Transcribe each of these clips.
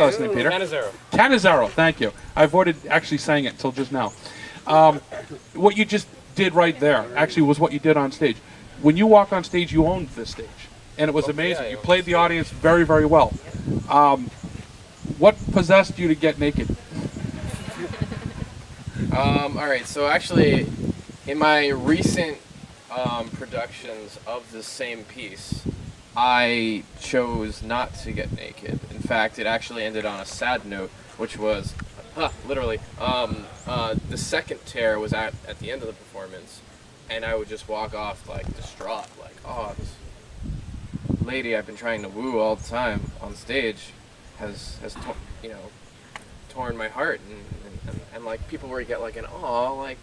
Last name, Peter. Cannizzaro. Cannizzaro, thank you. I avoided actually saying it until just now. What you just did right there actually was what you did on stage. When you walk on stage, you owned this stage. And it was amazing. Yeah, You played the audience very, very well. What possessed you to get naked? Alright, so actually, in my recent productions of the same piece, I chose not to get naked. In fact, it actually ended on a sad note, which was, literally, the second tear was at the end of the performance, and I would just walk off, like, distraught, like, oh, this lady I've been trying to woo all the time on stage has torn my heart, and like, people were get like an aw, like,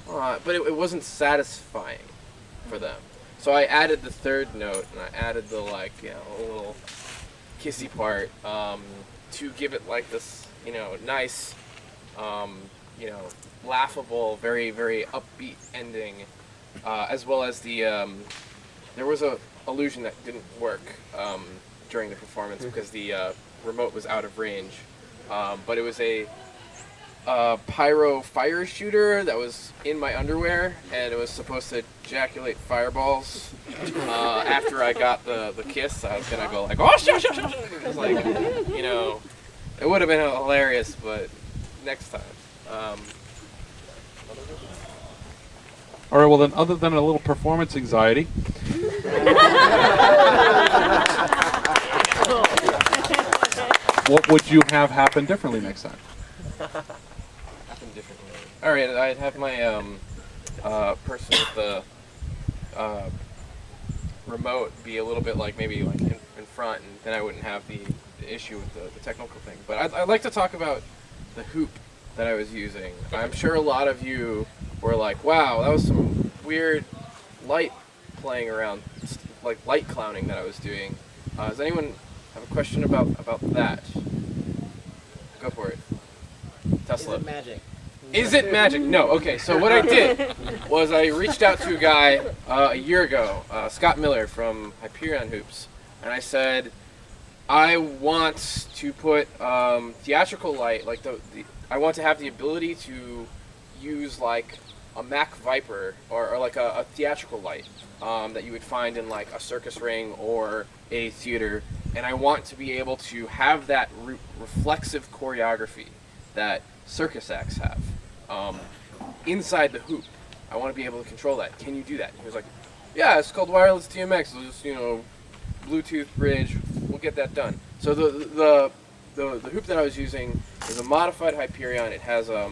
aw, but it wasn't satisfying for them. So I added the third note, and I added the, like, a little kissy part, to give it, like, this, nice, laughable, very, very upbeat ending, as well as the, there was a illusion that didn't work, during the performance because the, remote was out of range, but it was a pyro fire shooter that was in my underwear, and it was supposed to ejaculate fireballs. After I got the kiss, I was gonna go like, oh, it was like, it would have been hilarious, but next time. All right, well then, other than a little performance anxiety, what would you have happen differently next time? All right, I'd have my person with the remote be a little bit like maybe like in front, and then I wouldn't have the issue with the technical thing. But I'd like to talk about the hoop that I was using. I'm sure a lot of you were like, wow, that was some weird light playing around, like light clowning that I was doing. Does anyone have a question about that? Go for it. Tesla. Is it magic? Is it magic? No. Okay, so what I did was I reached out to a guy a year ago, Scott Miller from Hyperion Hoops, and I said, I want to put theatrical light, like I want to have the ability to use like a Mac Viper or like a theatrical light that you would find in like a circus ring or a theater, and I want to be able to have that reflexive choreography that circus acts have inside the hoop. I want to be able to control that. Can you do that? And he was like, yeah, it's called wireless DMX. It'll just, Bluetooth bridge. We'll get that done. So the hoop that I was using is a modified Hyperion. It has a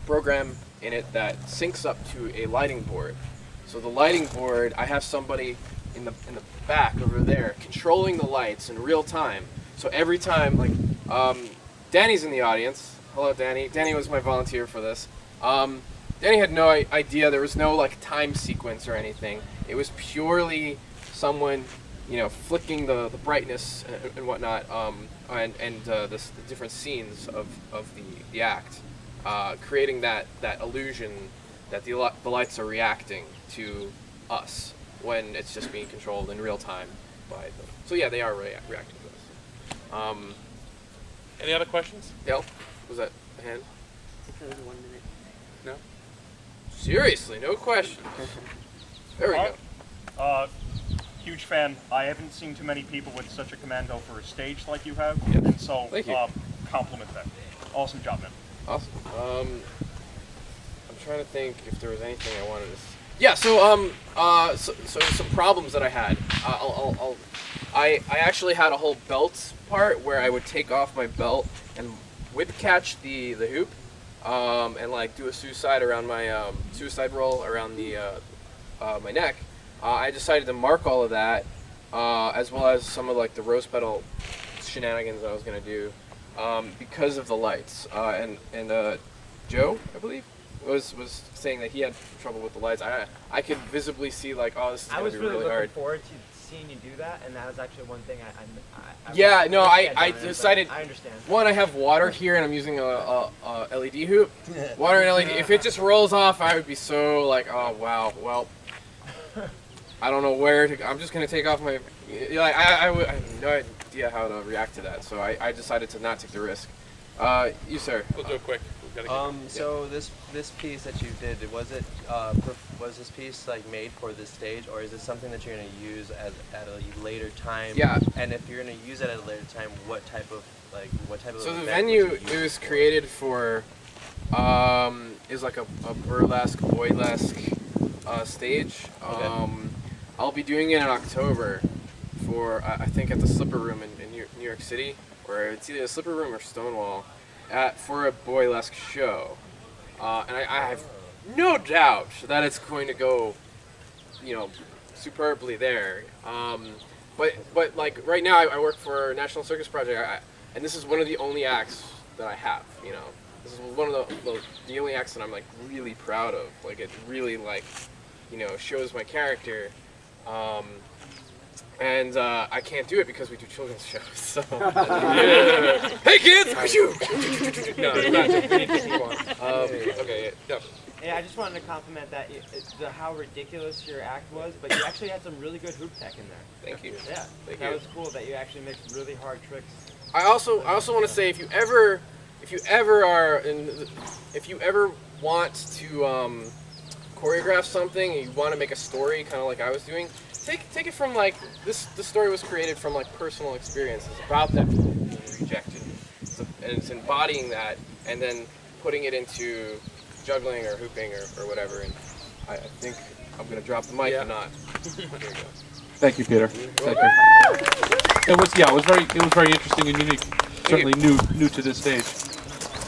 program in it that syncs up to a lighting board. So the lighting board, I have somebody in the back over there controlling the lights in real time. So every time, like, Danny's in the audience. Hello, Danny. Danny was my volunteer for this. Danny had no idea. There was no like time sequence or anything. It was purely someone, flicking the brightness and whatnot, and the different scenes of the act, creating that illusion that the lights are reacting to us when it's just being controlled in real time by them. So yeah, they are reacting to us. Any other questions? Dale? Was that a hand? For 1 minute. No? Seriously, no question. There we go. Huge fan. I haven't seen too many people with such a commando for a stage like you have, Yeah. and so Thank you. compliment that. Awesome job, man. Awesome. I'm trying to think if there was anything I wanted to. Yeah. So some problems that I had. I actually had a whole belt part where I would take off my belt and whip catch the hoop, and like do a suicide around my suicide roll around the my neck. I decided to mark all of that, as well as some of like the rose petal shenanigans that I was gonna do, because of the lights. And Joe, I believe, was saying that he had trouble with the lights. I could visibly see like, oh, this is gonna be really hard. looking forward to seeing you do that, and that was actually one thing I decided. I understand. One, I have water here, and I'm using a LED hoop. Water and LED. If it just rolls off, I would be so like, oh wow, well, I don't know where to. I'm just gonna take off my. Like I have no idea how to react to that, so I decided to not take the risk. You, sir. We'll do it quick. We've gotta get- So this piece that you did, was this piece like made for this stage, or is it something that you're gonna use at a later time? Yeah. And if you're gonna use it at a later time, what type of So the event venue, would you it use was for? created for, is like a burlesque, boylesque stage. Okay. I'll be doing it in October for, I think at the Slipper Room in New York City, or it's either the Slipper Room or Stonewall, for a boylesque show. And I have no doubt that it's going to go, superbly there. But like right now, I work for National Circus Project, and this is one of the only acts that I have. This is one of the only acts that I'm like really proud of. Like it really shows my character. And I can't do it because we do children's shows. So, hey kids! No, it's not just we need to keep on. Okay, yeah. Yeah, I just wanted to compliment that how ridiculous your act was, but you actually had some really good hoop tech in there. Thank you. Yeah, Thank that you. was cool that you actually mixed really hard tricks. I also want to say if you ever want to choreograph something and you want to make a story, kind of like I was doing, take it from like this. The story was created from like personal experiences about that being rejected, and it's embodying that and then putting it into juggling or hooping or whatever. And I think I'm gonna drop the mic and not. There you go. Thank you, Peter. Thank you. It was very interesting and unique. Certainly new to this stage.